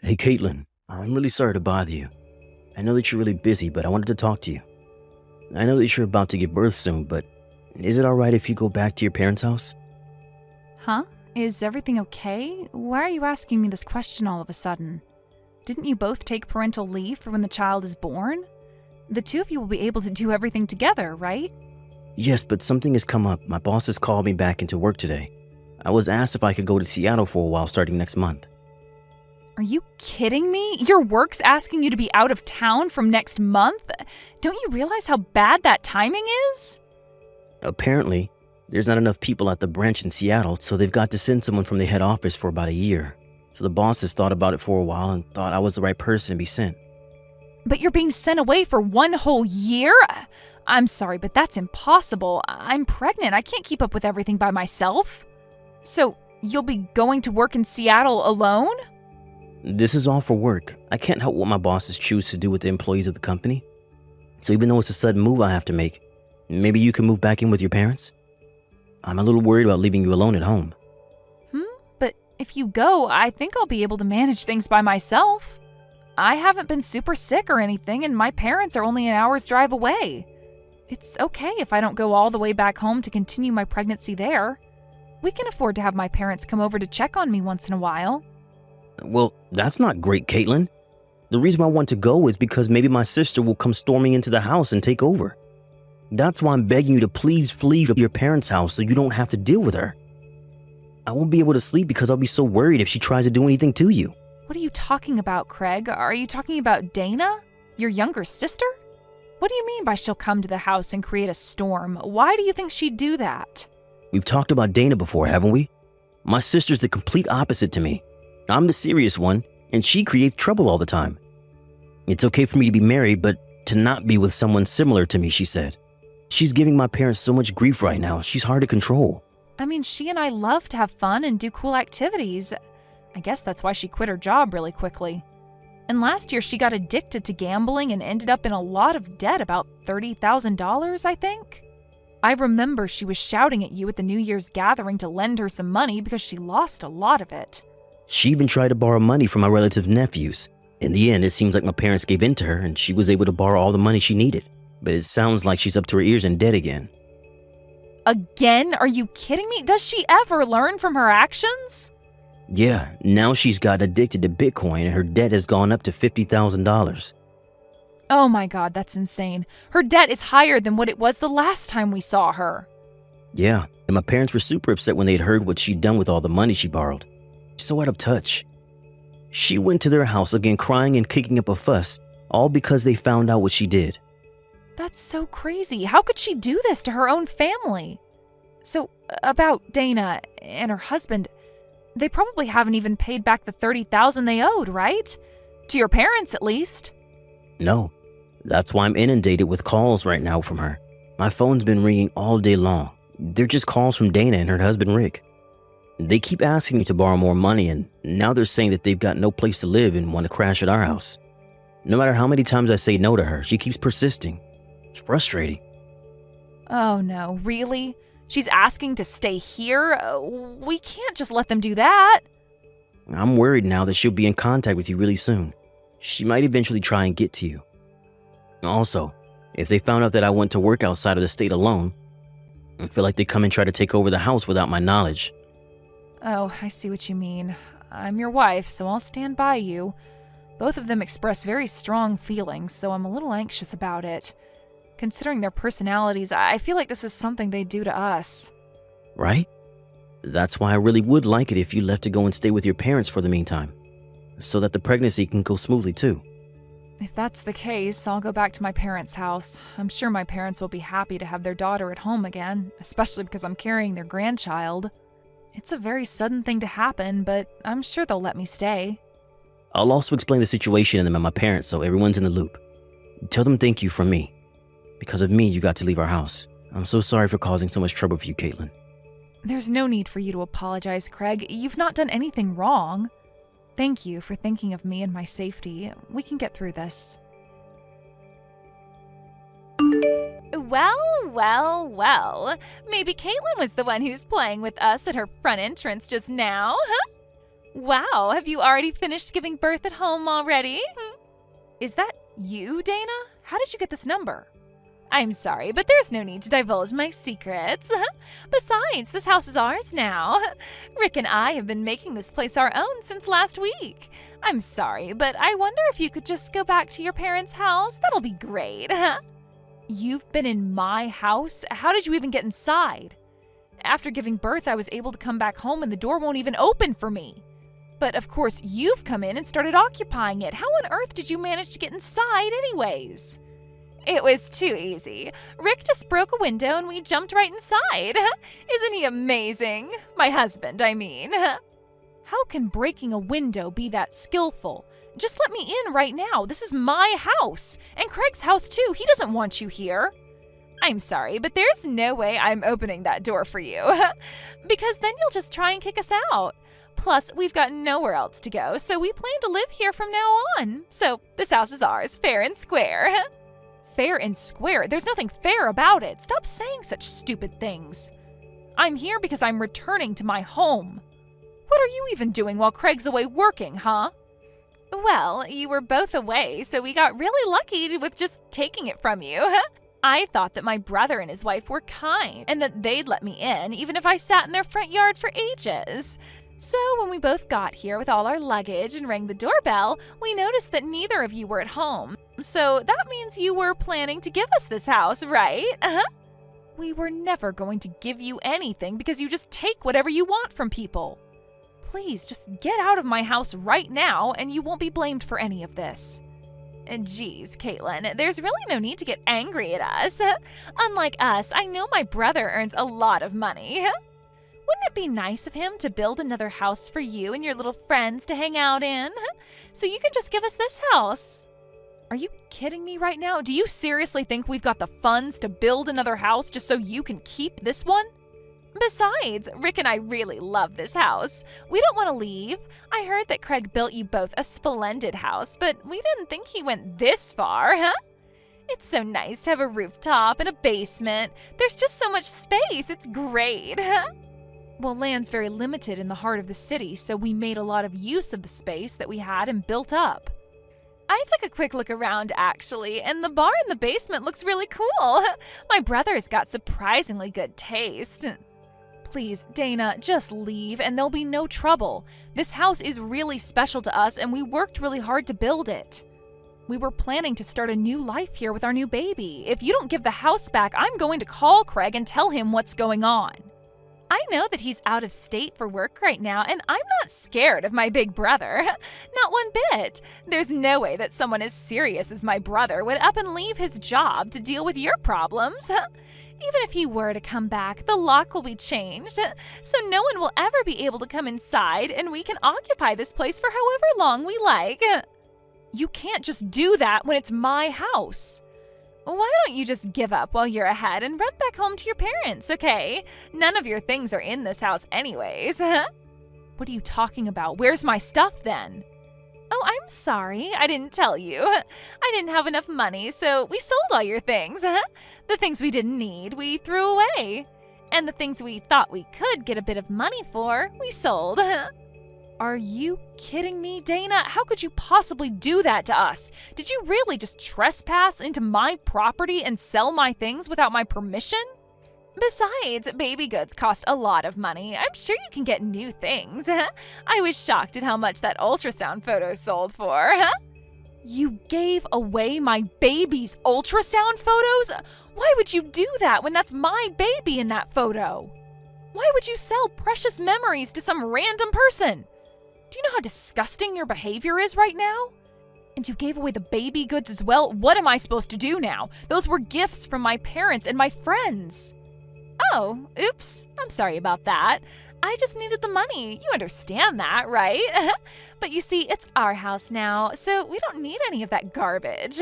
Hey, Caitlin, I'm really sorry to bother you. I know that you're really busy, but I wanted to talk to you. I know that you're about to give birth soon, but is it alright if you go back to your parents' house? Huh? Is everything okay? Why are you asking me this question all of a sudden? Didn't you both take parental leave for when the child is born? The two of you will be able to do everything together, right? Yes, but something has come up. My boss has called me back into work today. I was asked if I could go to Seattle for a while starting next month. Are you kidding me? Your work's asking you to be out of town from next month? Don't you realize how bad that timing is? Apparently, there's not enough people at the branch in Seattle, so they've got to send someone from the head office for about a year. So the boss has thought about it for a while and thought I was the right person to be sent. But you're being sent away for one whole year? I'm sorry, but that's impossible. I'm pregnant. I can't keep up with everything by myself. So, you'll be going to work in Seattle alone? This is all for work. I can't help what my bosses choose to do with the employees of the company. So even though it's a sudden move I have to make, maybe you can move back in with your parents? I'm a little worried about leaving you alone at home. But if you go, I think I'll be able to manage things by myself. I haven't been super sick or anything, and my parents are only an hour's drive away. It's okay if I don't go all the way back home to continue my pregnancy there. We can afford to have my parents come over to check on me once in a while. Well, that's not great, Caitlin. The reason I want to go is because maybe my sister will come storming into the house and take over. That's why I'm begging you to please flee to your parents' house so you don't have to deal with her. I won't be able to sleep because I'll be so worried if she tries to do anything to you. What are you talking about, Craig? Are you talking about Dana? Your younger sister? What do you mean by she'll come to the house and create a storm? Why do you think she'd do that? We've talked about Dana before, haven't we? My sister's the complete opposite to me. I'm the serious one, and she creates trouble all the time. It's okay for me to be married, but to not be with someone similar to me, she said. She's giving my parents so much grief right now, she's hard to control. I mean, she and I love to have fun and do cool activities. I guess that's why she quit her job really quickly. And last year she got addicted to gambling and ended up in a lot of debt, about $30,000, I think. I remember she was shouting at you at the New Year's gathering to lend her some money because she lost a lot of it. She even tried to borrow money from my relative nephews. In the end, it seems like my parents gave in to her and she was able to borrow all the money she needed. But it sounds like she's up to her ears in debt again. Again? Are you kidding me? Does she ever learn from her actions? Yeah, now she's got addicted to Bitcoin and her debt has gone up to $50,000. Oh my god, that's insane. Her debt is higher than what it was the last time we saw her. Yeah, and my parents were super upset when they'd heard what she'd done with all the money she borrowed. She's so out of touch. She went to their house again crying and kicking up a fuss, all because they found out what she did. That's so crazy. How could she do this to her own family? So, about Dana and her husband, they probably haven't even paid back the $30,000 they owed, right? To your parents, at least. No, that's why I'm inundated with calls right now from her. My phone's been ringing all day long. They're just calls from Dana and her husband Rick. They keep asking me to borrow more money, and now they're saying that they've got no place to live and want to crash at our house. No matter how many times I say no to her, she keeps persisting. It's frustrating. Oh no, really? She's asking to stay here? We can't just let them do that. I'm worried now that she'll be in contact with you really soon. She might eventually try and get to you. Also, if they found out that I went to work outside of the state alone, I feel like they'd come and try to take over the house without my knowledge. Oh, I see what you mean. I'm your wife, so I'll stand by you. Both of them express very strong feelings, so I'm a little anxious about it. Considering their personalities, I feel like this is something they'd do to us. Right? That's why I really would like it if you left to go and stay with your parents for the meantime, so that the pregnancy can go smoothly too. If that's the case, I'll go back to my parents' house. I'm sure my parents will be happy to have their daughter at home again, especially because I'm carrying their grandchild. It's a very sudden thing to happen, but I'm sure they'll let me stay. I'll also explain the situation to them and my parents so everyone's in the loop. Tell them thank you from me. Because of me, you got to leave our house. I'm so sorry for causing so much trouble for you, Caitlin. There's no need for you to apologize, Craig. You've not done anything wrong. Thank you for thinking of me and my safety. We can get through this. Well. Maybe Caitlin was the one who's playing with us at her front entrance just now, huh? Wow, have you already finished giving birth at home already? Is that you, Dana? How did you get this number? I'm sorry, but there's no need to divulge my secrets. Besides, this house is ours now. Rick and I have been making this place our own since last week. I'm sorry, but I wonder if you could just go back to your parents' house. That'll be great. You've been in my house? How did you even get inside? After giving birth, I was able to come back home and the door won't even open for me. But of course, you've come in and started occupying it. How on earth did you manage to get inside anyways? It was too easy. Rick just broke a window and we jumped right inside. Isn't he amazing? My husband, I mean. How can breaking a window be that skillful? Just let me in right now. This is my house. And Craig's house too. He doesn't want you here. I'm sorry, but there's no way I'm opening that door for you. Because then you'll just try and kick us out. Plus, we've got nowhere else to go, so we plan to live here from now on. So this house is ours, fair and square. Fair and square? There's nothing fair about it. Stop saying such stupid things. I'm here because I'm returning to my home. What are you even doing while Craig's away working, huh? Well, you were both away, so we got really lucky with just taking it from you. I thought that my brother and his wife were kind and that they'd let me in even if I sat in their front yard for ages. So when we both got here with all our luggage and rang the doorbell, we noticed that neither of you were at home. So that means you were planning to give us this house, right? We were never going to give you anything because you just take whatever you want from people. Please, just get out of my house right now and you won't be blamed for any of this. Geez, Caitlin, there's really no need to get angry at us. Unlike us, I know my brother earns a lot of money. Wouldn't it be nice of him to build another house for you and your little friends to hang out in? So you can just give us this house. Are you kidding me right now? Do you seriously think we've got the funds to build another house just so you can keep this one? Besides, Rick and I really love this house. We don't want to leave. I heard that Craig built you both a splendid house, but we didn't think he went this far, It's so nice to have a rooftop and a basement. There's just so much space. It's great. Well, land's very limited in the heart of the city, so we made a lot of use of the space that we had and built up. I took a quick look around, actually, and the bar in the basement looks really cool. My brother's got surprisingly good taste. Please, Dana, just leave and there'll be no trouble. This house is really special to us and we worked really hard to build it. We were planning to start a new life here with our new baby. If you don't give the house back, I'm going to call Craig and tell him what's going on. I know that he's out of state for work right now, and I'm not scared of my big brother. Not one bit. There's no way that someone as serious as my brother would up and leave his job to deal with your problems. Even if he were to come back, the lock will be changed, so no one will ever be able to come inside, and we can occupy this place for however long we like. You can't just do that when it's my house. Why don't you just give up while you're ahead and run back home to your parents, okay? None of your things are in this house anyways. What are you talking about? Where's my stuff then? Oh, I'm sorry. I didn't tell you. I didn't have enough money, so we sold all your things. The things we didn't need, we threw away. And the things we thought we could get a bit of money for, we sold. Are you kidding me, Dana? How could you possibly do that to us? Did you really just trespass into my property and sell my things without my permission? Besides, baby goods cost a lot of money. I'm sure you can get new things. I was shocked at how much that ultrasound photo sold for. You gave away my baby's ultrasound photos? Why would you do that when that's my baby in that photo? Why would you sell precious memories to some random person? Do you know how disgusting your behavior is right now? And you gave away the baby goods as well? What am I supposed to do now? Those were gifts from my parents and my friends. Oh, oops. I'm sorry about that. I just needed the money. You understand that, right? But you see, it's our house now, so we don't need any of that garbage.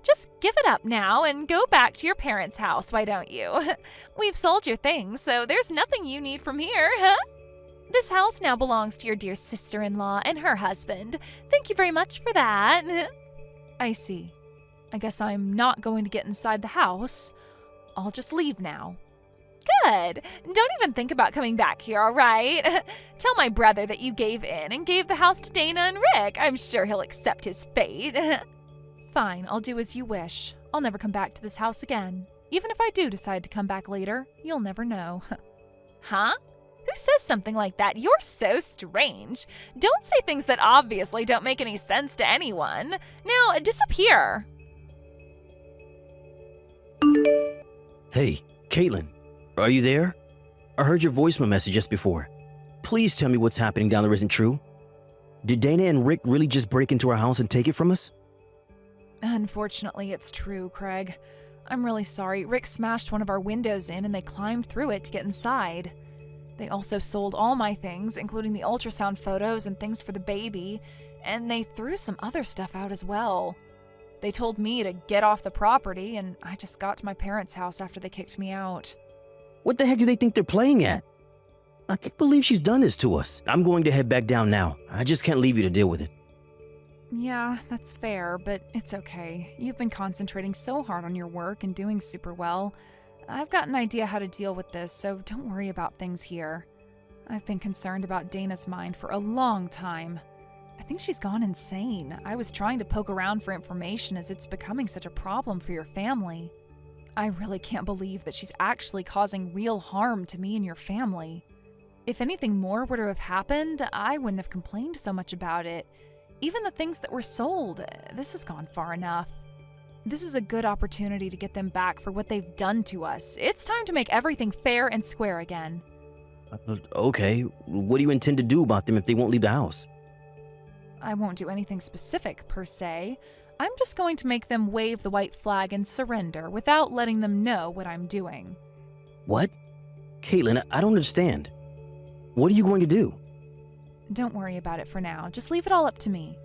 Just give it up now and go back to your parents' house, why don't you? We've sold your things, so there's nothing you need from here, This house now belongs to your dear sister-in-law and her husband. Thank you very much for that. I see. I guess I'm not going to get inside the house. I'll just leave now. Good. Don't even think about coming back here, all right? Tell my brother that you gave in and gave the house to Dana and Rick. I'm sure he'll accept his fate. Fine, I'll do as you wish. I'll never come back to this house again. Even if I do decide to come back later, you'll never know. Huh? Who says something like that? You're so strange. Don't say things that obviously don't make any sense to anyone. Now, disappear. Hey, Caitlin, are you there? I heard your voicemail message just before. Please tell me what's happening down there isn't true. Did Dana and Rick really just break into our house and take it from us? Unfortunately, it's true, Craig. I'm really sorry. Rick smashed one of our windows in and they climbed through it to get inside. They also sold all my things, including the ultrasound photos and things for the baby, and they threw some other stuff out as well. They told me to get off the property, and I just got to my parents' house after they kicked me out. What the heck do they think they're playing at? I can't believe she's done this to us. I'm going to head back down now. I just can't leave you to deal with it. Yeah, that's fair, but it's okay. You've been concentrating so hard on your work and doing super well. I've got an idea how to deal with this, so don't worry about things here. I've been concerned about Dana's mind for a long time. I think she's gone insane. I was trying to poke around for information as it's becoming such a problem for your family. I really can't believe that she's actually causing real harm to me and your family. If anything more were to have happened, I wouldn't have complained so much about it. Even the things that were sold, this has gone far enough. This is a good opportunity to get them back for what they've done to us. It's time to make everything fair and square again. Okay, what do you intend to do about them if they won't leave the house? I won't do anything specific, per se. I'm just going to make them wave the white flag and surrender without letting them know what I'm doing. What? Caitlin, I don't understand. What are you going to do? Don't worry about it for now. Just leave it all up to me.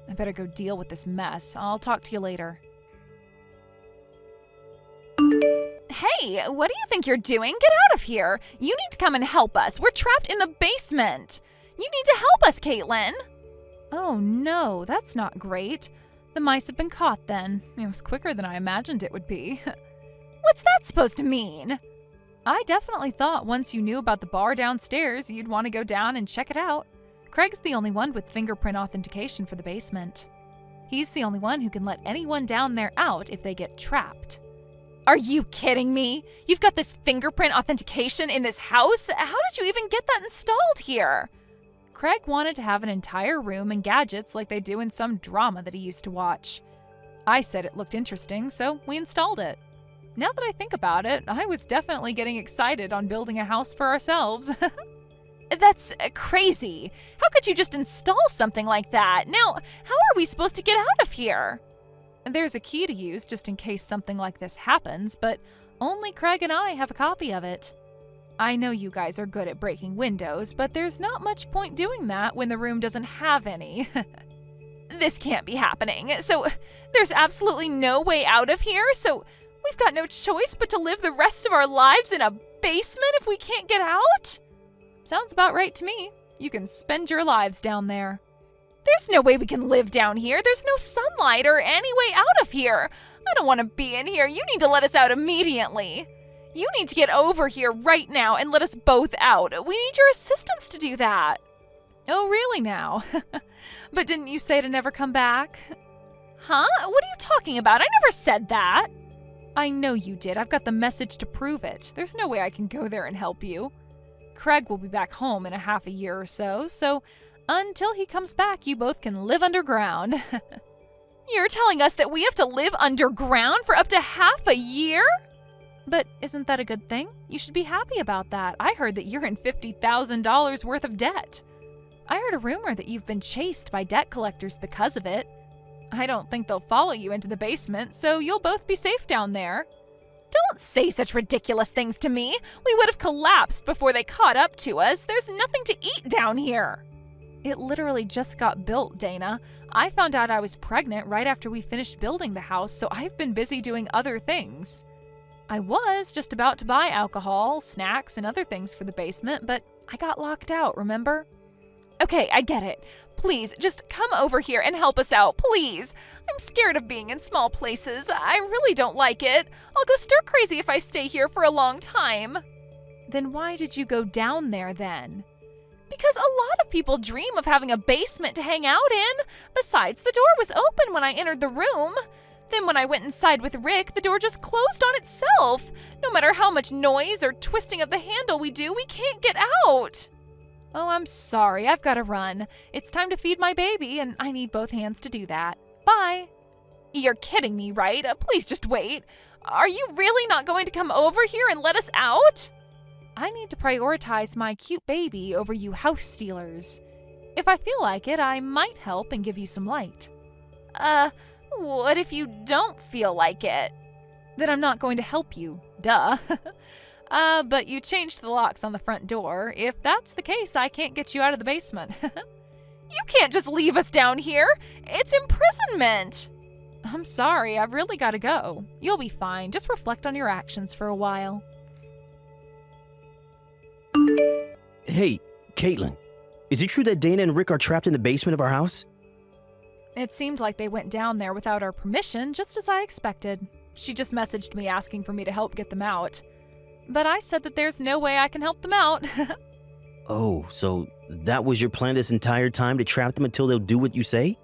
I better go deal with this mess. I'll talk to you later. Hey, what do you think you're doing? Get out of here! You need to come and help us. We're trapped in the basement. You need to help us, Caitlin. Oh no, that's not great. The mice have been caught then. It was quicker than I imagined it would be. What's that supposed to mean? I definitely thought once you knew about the bar downstairs, you'd want to go down and check it out. Craig's the only one with fingerprint authentication for the basement. He's the only one who can let anyone down there out if they get trapped. Are you kidding me? You've got this fingerprint authentication in this house? How did you even get that installed here? Craig wanted to have an entire room and gadgets like they do in some drama that he used to watch. I said it looked interesting, so we installed it. Now that I think about it, I was definitely getting excited on building a house for ourselves. That's crazy. How could you just install something like that? Now, how are we supposed to get out of here? There's a key to use just in case something like this happens, but only Craig and I have a copy of it. I know you guys are good at breaking windows, but there's not much point doing that when the room doesn't have any. This can't be happening. So there's absolutely no way out of here? So we've got no choice but to live the rest of our lives in a basement if we can't get out? Sounds about right to me. You can spend your lives down there. There's no way we can live down here. There's no sunlight or any way out of here. I don't want to be in here. You need to let us out immediately. You need to get over here right now and let us both out. We need your assistance to do that. Oh, really now? But didn't you say to never come back? Huh? What are you talking about? I never said that. I know you did. I've got the message to prove it. There's no way I can go there and help you. Craig will be back home in a half a year or so, so until he comes back, you both can live underground. You're telling us that we have to live underground for up to half a year? But isn't that a good thing? You should be happy about that. I heard that you're in $50,000 worth of debt. I heard a rumor that you've been chased by debt collectors because of it. I don't think they'll follow you into the basement, so you'll both be safe down there. Don't say such ridiculous things to me. We would have collapsed before they caught up to us. There's nothing to eat down here. It literally just got built, Dana. I found out I was pregnant right after we finished building the house, so I've been busy doing other things. I was just about to buy alcohol, snacks, and other things for the basement, but I got locked out, remember? Okay, I get it. Please, just come over here and help us out, please. I'm scared of being in small places. I really don't like it. I'll go stir crazy if I stay here for a long time. Then why did you go down there then? Because a lot of people dream of having a basement to hang out in. Besides, the door was open when I entered the room. Then when I went inside with Rick, the door just closed on itself. No matter how much noise or twisting of the handle we do, we can't get out. Oh, I'm sorry. I've got to run. It's time to feed my baby, and I need both hands to do that. Bye. You're kidding me, right? Please just wait. Are you really not going to come over here and let us out? I need to prioritize my cute baby over you house stealers. If I feel like it, I might help and give you some light. What if you don't feel like it? Then I'm not going to help you. Duh. But you changed the locks on the front door. If that's the case, I can't get you out of the basement. You can't just leave us down here. It's imprisonment. I'm sorry, I've really got to go. You'll be fine. Just reflect on your actions for a while. Hey, Caitlin, is it true that Dana and Rick are trapped in the basement of our house? It seemed like they went down there without our permission, just as I expected. She just messaged me asking for me to help get them out. But I said that there's no way I can help them out. Oh, so that was your plan this entire time, to trap them until they'll do what you say?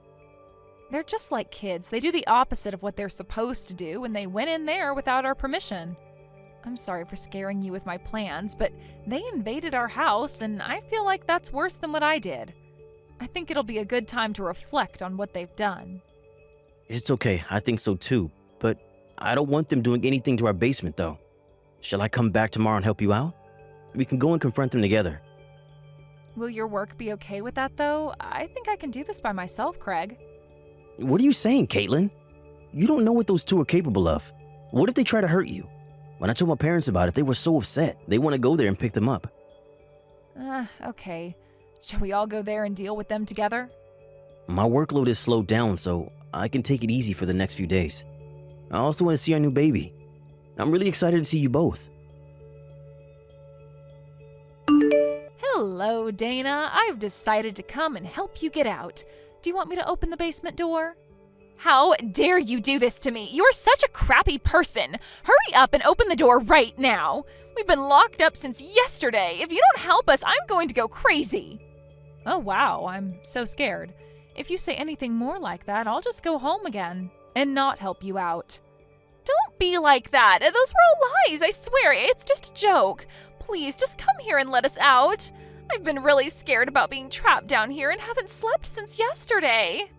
They're just like kids. They do the opposite of what they're supposed to do, and they went in there without our permission. I'm sorry for scaring you with my plans, but they invaded our house, and I feel like that's worse than what I did. I think it'll be a good time to reflect on what they've done. It's okay, I think so too, but I don't want them doing anything to our basement though. Shall I come back tomorrow and help you out? We can go and confront them together. Will your work be okay with that though? I think I can do this by myself, Craig. What are you saying, Caitlin? You don't know what those two are capable of. What if they try to hurt you? When I told my parents about it, they were so upset. They want to go there and pick them up. Okay. Shall we all go there and deal with them together? My workload is slowed down, so I can take it easy for the next few days. I also want to see our new baby. I'm really excited to see you both. Hello, Dana. I've decided to come and help you get out. Do you want me to open the basement door? How dare you do this to me? You're such a crappy person. Hurry up and open the door right now. We've been locked up since yesterday. If you don't help us, I'm going to go crazy. Oh, wow. I'm so scared. If you say anything more like that, I'll just go home again and not help you out. Don't be like that. Those were all lies. I swear. It's just a joke. Please, just come here and let us out. I've been really scared about being trapped down here and haven't slept since yesterday.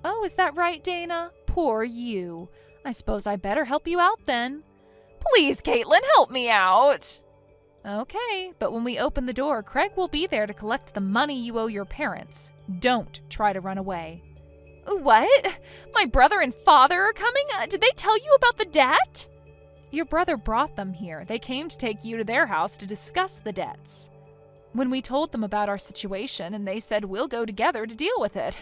Oh, is that right, Dana? Poor you. I suppose I better help you out then. Please, Caitlin, help me out. Okay, but when we open the door, Craig will be there to collect the money you owe your parents. Don't try to run away. What? My brother and father are coming? Did they tell you about the debt? Your brother brought them here. They came to take you to their house to discuss the debts. When we told them about our situation, and they said we'll go together to deal with it.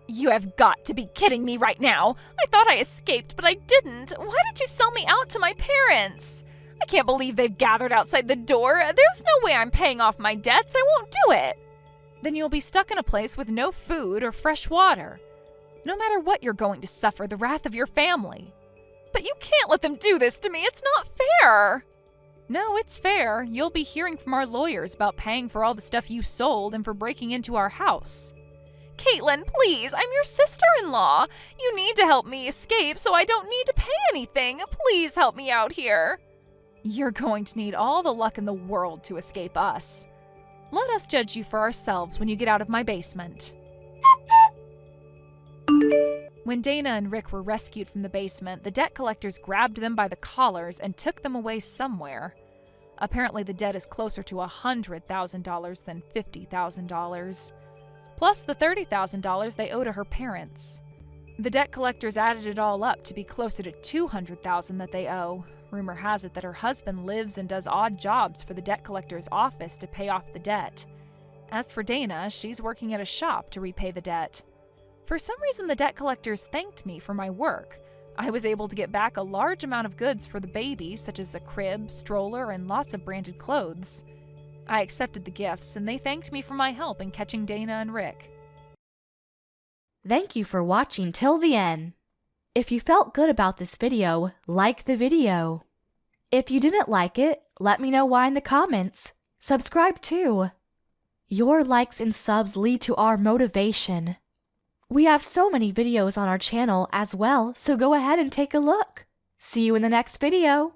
You have got to be kidding me right now. I thought I escaped, but I didn't. Why did you sell me out to my parents? I can't believe they've gathered outside the door. There's no way I'm paying off my debts. I won't do it. Then you'll be stuck in a place with no food or fresh water. No matter what, you're going to suffer the wrath of your family. But you can't let them do this to me. It's not fair. No, it's fair. You'll be hearing from our lawyers about paying for all the stuff you sold and for breaking into our house. Caitlin, please, I'm your sister-in-law. You need to help me escape so I don't need to pay anything. Please help me out here. You're going to need all the luck in the world to escape us. Let us judge you for ourselves when you get out of my basement. When Dana and Rick were rescued from the basement, the debt collectors grabbed them by the collars and took them away somewhere. Apparently, the debt is closer to $100,000 than $50,000. Plus the $30,000 they owe to her parents. The debt collectors added it all up to be closer to $200,000 that they owe. Rumor has it that her husband lives and does odd jobs for the debt collector's office to pay off the debt. As for Dana, she's working at a shop to repay the debt. For some reason, the debt collectors thanked me for my work. I was able to get back a large amount of goods for the baby, such as a crib, stroller, and lots of branded clothes. I accepted the gifts, and they thanked me for my help in catching Dana and Rick. Thank you for watching till the end. If you felt good about this video, like the video. If you didn't like it, Let me know why in the comments. Subscribe too. Your likes and subs lead to our motivation. We have so many videos on our channel as well, so go ahead and take a look. See you in the next video.